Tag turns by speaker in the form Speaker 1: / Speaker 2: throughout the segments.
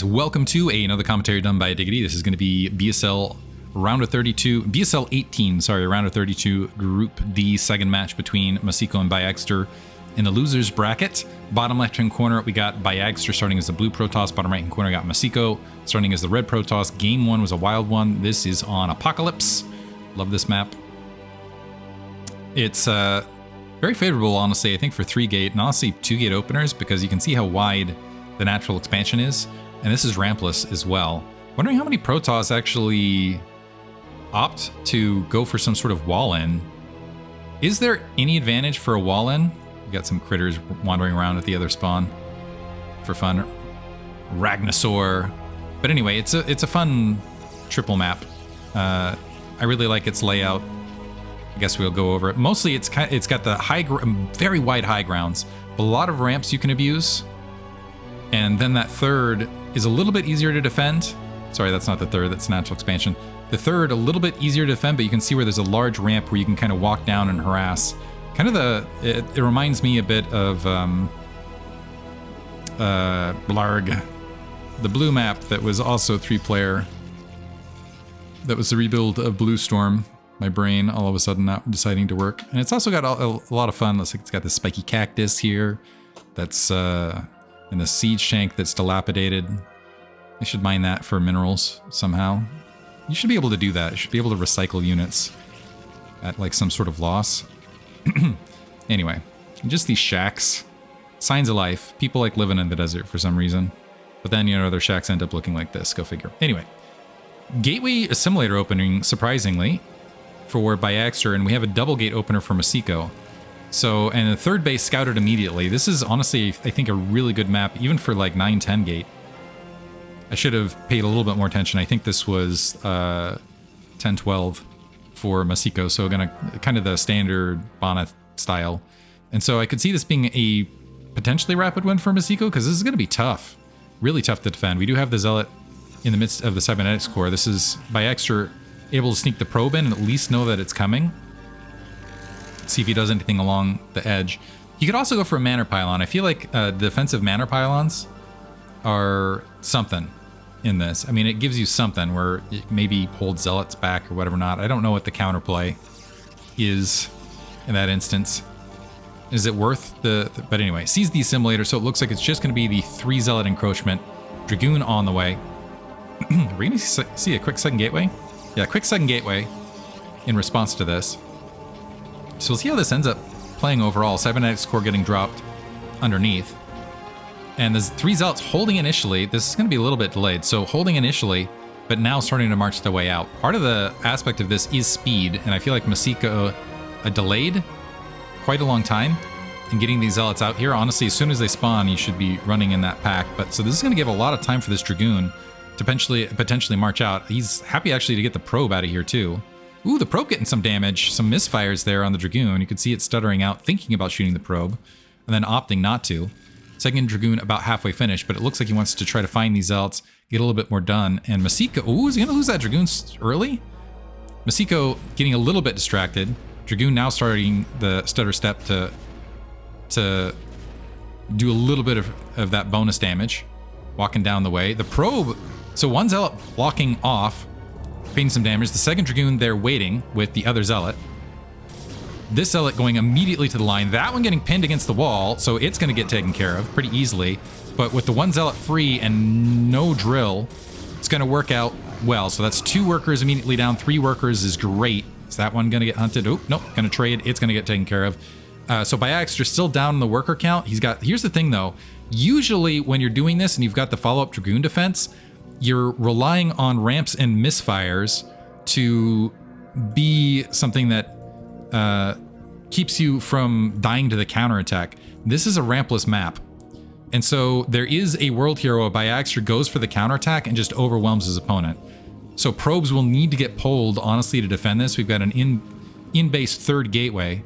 Speaker 1: Welcome to another commentary done by Diggity. This is going to be BSL round of 32, BSL 18, sorry, round of 32, Group D second match between Masiko and Byagster in the losers bracket. Bottom left-hand corner, we got Byagster starting as the blue Protoss. Bottom right-hand corner, got Masiko starting as the red Protoss. Game one was a wild one. This is on Apocalypse. Love this map. It's very favorable, honestly, I think, for 3-gate and honestly 2-gate openers, because you can see how wide the natural expansion is. And this is rampless as well. Wondering how many Protoss actually opt to go for some sort of wall-in. Is there any advantage for a wall-in? We got some critters wandering around at the other spawn for fun. Ragnasaur. But anyway, it's a fun triple map. I really like its layout. I guess we'll go over it. Mostly it's got the very wide high grounds, but a lot of ramps you can abuse. And then that third is a little bit easier to defend. Sorry, that's not the third, that's natural expansion. The third, a little bit easier to defend, but you can see where there's a large ramp where you can kind of walk down and harass. Kind of it reminds me a bit of Blarg, the blue map that was also 3-player. That was the rebuild of Blue Storm. My brain all of a sudden not deciding to work. And it's also got a lot of fun. Looks like it's got this spiky cactus here. That's and the siege tank that's dilapidated. I should mine that for minerals somehow. You should be able to do that. You should be able to recycle units at like some sort of loss. Anyway, just these shacks. Signs of life. People like living in the desert for some reason. But then, you know, their shacks end up looking like this. Go figure. Anyway, gateway assimilator opening, surprisingly, for Byagster, and we have a double gate opener for Masiko. So, and the third base scouted immediately. This is honestly, I think, a really good map, even for like 9-10 gate. I should have paid a little bit more attention. I think this was 10-12 for Masiko, so kind of the standard Bonnet style. And so I could see this being a potentially rapid win for Masiko, because this is going to be tough. Really tough to defend. We do have the Zealot in the midst of the Cybernetics core. This is Byagster able to sneak the probe in and at least know that it's coming. See if he does anything along the edge. You could also go for a Manor Pylon. I feel like defensive Manor Pylons are something in this. I mean, it gives you something where it maybe holds Zealots back or whatever not. I don't know what the counterplay is in that instance. Is it worth but anyway, sees the assimilator, so it looks like it's just going to be the 3 Zealot encroachment. Dragoon on the way. Are we going to see a quick second gateway? Yeah, quick second gateway in response to this. So we'll see how this ends up playing overall. Cybernetics core getting dropped underneath. And there's 3 Zealots holding initially. This is going to be a little bit delayed. So holding initially, but now starting to march their way out. Part of the aspect of this is speed, and I feel like Masiko delayed quite a long time in getting these Zealots out here. Honestly, as soon as they spawn, you should be running in that pack. But so this is going to give a lot of time for this Dragoon to potentially march out. He's happy actually to get the probe out of here too. Ooh, the probe getting some damage, some misfires there on the Dragoon. You can see it stuttering out, thinking about shooting the probe, and then opting not to. Second Dragoon about halfway finished, but it looks like he wants to try to find these Zealots, get a little bit more done. And Masiko, ooh, is he going to lose that Dragoon early? Masiko getting a little bit distracted. Dragoon now starting the stutter step to do a little bit of that bonus damage, walking down the way. The probe, so one Zealot blocking off, paying some damage. The second Dragoon there waiting with the other Zealot. This Zealot going immediately to the line. That one getting pinned against the wall, so it's going to get taken care of pretty easily. But with the one Zealot free and no drill, it's going to work out well. So that's 2 workers immediately down. 3 workers is great. Is that one going to get hunted? Oh, nope, going to trade. It's going to get taken care of. So Byagster still down in the worker count. Here's the thing though. Usually when you're doing this and you've got the follow-up Dragoon defense, you're relying on ramps and misfires to be something that keeps you from dying to the counterattack. This is a rampless map. And so there is a world hero, Byagster goes for the counterattack and just overwhelms his opponent. So probes will need to get pulled, honestly, to defend this. We've got an in-base 3rd gateway.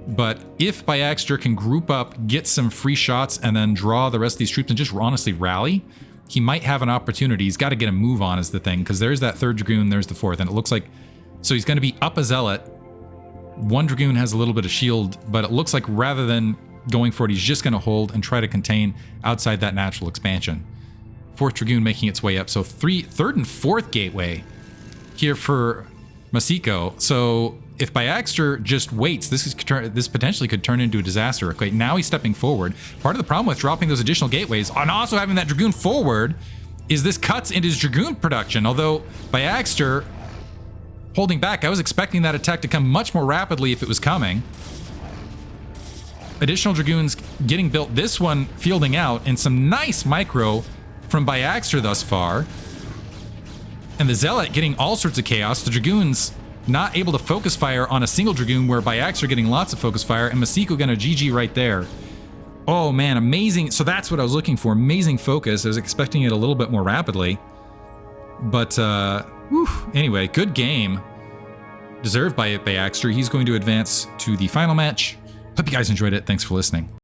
Speaker 1: But if Byagster can group up, get some free shots, and then draw the rest of these troops and just honestly rally, he might have an opportunity. He's got to get a move on is the thing, because there's that 3rd Dragoon, there's the 4th, and it looks like... So he's going to be up a Zealot. One Dragoon has a little bit of shield, but it looks like rather than going for it, he's just going to hold and try to contain outside that natural expansion. 4th Dragoon making its way up. So 3rd and 4th gateway here for Masiko. So if Byagster just waits, this potentially could turn into a disaster. Okay, now he's stepping forward. Part of the problem with dropping those additional gateways and also having that Dragoon forward is this cuts into his Dragoon production. Although Byagster holding back, I was expecting that attack to come much more rapidly if it was coming. Additional Dragoons getting built, this one fielding out, and some nice micro from Byagster thus far. And the Zealot getting all sorts of chaos. The Dragoons not able to focus fire on a single Dragoon, where Byagster getting lots of focus fire, and Masiko gonna GG right there. Oh man, amazing. So that's what I was looking for. Amazing focus. I was expecting it a little bit more rapidly. But, anyway, good game. Deserved by Byagster. He's going to advance to the final match. Hope you guys enjoyed it. Thanks for listening.